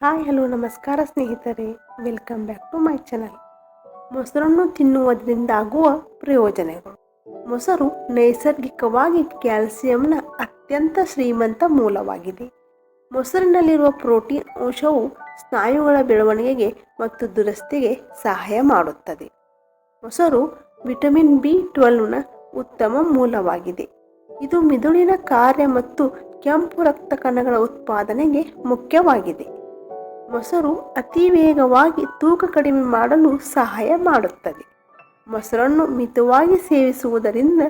Hi hello ನಮಸ್ಕಾರ ಸ್ನೇಹಿತರೆ, welcome back to my channel. ಮೊಸರನ್ನು ತಿನ್ನುವುದರಿಂದ ಆಗುವ ಪ್ರಯೋಜನಗಳು. ಮೊಸರು ನೈಸರ್ಗಿಕವಾಗಿ ಕ್ಯಾಲ್ಸಿಯಂನ ಅತ್ಯಂತ ಶ್ರೀಮಂತ ಮೂಲವಾಗಿದೆ. ಮೊಸರಿನಲ್ಲಿರುವ ಪ್ರೋಟೀನ್ ಅಂಶವು ಸ್ನಾಯುಗಳ ಬೆಳವಣಿಗೆಗೆ ಮತ್ತು ದುರಸ್ತಿಗೆ ಸಹಾಯ ಮಾಡುತ್ತದೆ. ಮೊಸರು ವಿಟಮಿನ್ ಬಿ12ನ ಉತ್ತಮ ಮೂಲವಾಗಿದೆ. ಇದು ಮಿದುಳಿನ ಕಾರ್ಯ ಮತ್ತು ಕೆಂಪು ರಕ್ತ ಕಣಗಳ ಉತ್ಪಾದನೆಗೆ ಮುಖ್ಯವಾಗಿದೆ. ಮೊಸರು ಅತಿ ವೇಗವಾಗಿ ತೂಕ ಕಡಿಮೆ ಮಾಡಲು ಸಹಾಯ ಮಾಡುತ್ತದೆ. ಮೊಸರನ್ನು ಮಿತವಾಗಿ ಸೇವಿಸುವುದರಿಂದ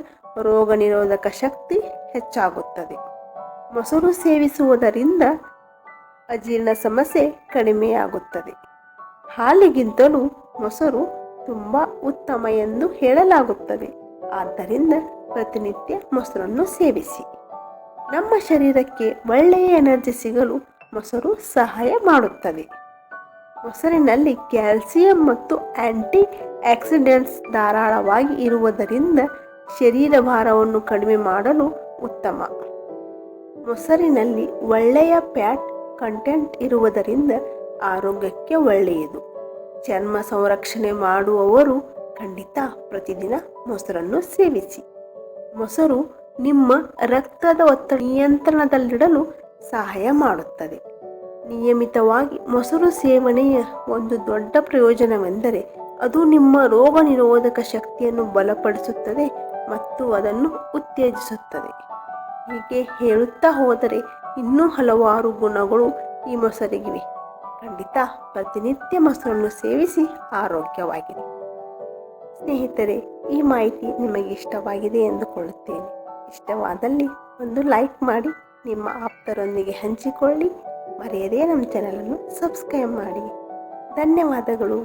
ರೋಗ ನಿರೋಧಕ ಶಕ್ತಿ ಹೆಚ್ಚಾಗುತ್ತದೆ. ಮೊಸರು ಸೇವಿಸುವುದರಿಂದ ಅಜೀರ್ಣ ಸಮಸ್ಯೆ ಕಡಿಮೆಯಾಗುತ್ತದೆ. ಹಾಲಿಗಿಂತಲೂ ಮೊಸರು ತುಂಬ ಉತ್ತಮ ಎಂದು ಹೇಳಲಾಗುತ್ತದೆ. ಆದ್ದರಿಂದ ಪ್ರತಿನಿತ್ಯ ಮೊಸರನ್ನು ಸೇವಿಸಿ. ನಮ್ಮ ಶರೀರಕ್ಕೆ ಒಳ್ಳೆಯ ಎನರ್ಜಿ ಸಿಗಲು ಮೊಸರು ಸಹಾಯ ಮಾಡುತ್ತದೆ. ಮೊಸರಿನಲ್ಲಿ ಕ್ಯಾಲ್ಸಿಯಂ ಮತ್ತು ಆಂಟಿ ಆಕ್ಸಿಡೆಂಟ್ಸ್ ಧಾರಾಳವಾಗಿ ಇರುವುದರಿಂದ ಶರೀರ ಭಾರವನ್ನು ಕಡಿಮೆ ಮಾಡಲು ಉತ್ತಮ. ಮೊಸರಿನಲ್ಲಿ ಒಳ್ಳೆಯ ಫ್ಯಾಟ್ ಕಂಟೆಂಟ್ ಇರುವುದರಿಂದ ಆರೋಗ್ಯಕ್ಕೆ ಒಳ್ಳೆಯದು. ಚರ್ಮ ಸಂರಕ್ಷಣೆ ಮಾಡುವವರು ಖಂಡಿತ ಪ್ರತಿದಿನ ಮೊಸರನ್ನು ಸೇವಿಸಿ. ಮೊಸರು ನಿಮ್ಮ ರಕ್ತದ ಒತ್ತಡ ನಿಯಂತ್ರಣದಲ್ಲಿಡಲು ಸಹಾಯ ಮಾಡುತ್ತದೆ. ನಿಯಮಿತವಾಗಿ ಮೊಸರು ಸೇವನೆಯ ಒಂದು ದೊಡ್ಡ ಪ್ರಯೋಜನವೆಂದರೆ ಅದು ನಿಮ್ಮ ರೋಗ ನಿರೋಧಕ ಶಕ್ತಿಯನ್ನು ಬಲಪಡಿಸುತ್ತದೆ ಮತ್ತು ಅದನ್ನು ಉತ್ತೇಜಿಸುತ್ತದೆ. ಹೀಗೆ ಹೇಳುತ್ತಾ ಹೋದರೆ ಇನ್ನೂ ಹಲವಾರು ಗುಣಗಳು ಈ ಮೊಸರಿಗಿವೆ. ಖಂಡಿತ ಪ್ರತಿನಿತ್ಯ ಮೊಸರನ್ನು ಸೇವಿಸಿ ಆರೋಗ್ಯವಾಗಿರಿ. ಸ್ನೇಹಿತರೆ, ಈ ಮಾಹಿತಿ ನಿಮಗೆ ಇಷ್ಟವಾಗಿದೆ ಎಂದುಕೊಳ್ಳುತ್ತೇನೆ. ಇಷ್ಟವಾದಲ್ಲಿ ಒಂದು ಲೈಕ್ ಮಾಡಿ, ನಿಮ್ಮ ಆಪ್ತರೊಂದಿಗೆ ಹಂಚಿಕೊಳ್ಳಿ. ಮರೆಯದೇ ನಮ್ಮ ಚಾನಲನ್ನು ಸಬ್ಸ್ಕ್ರೈಬ್ ಮಾಡಿ. ಧನ್ಯವಾದಗಳು.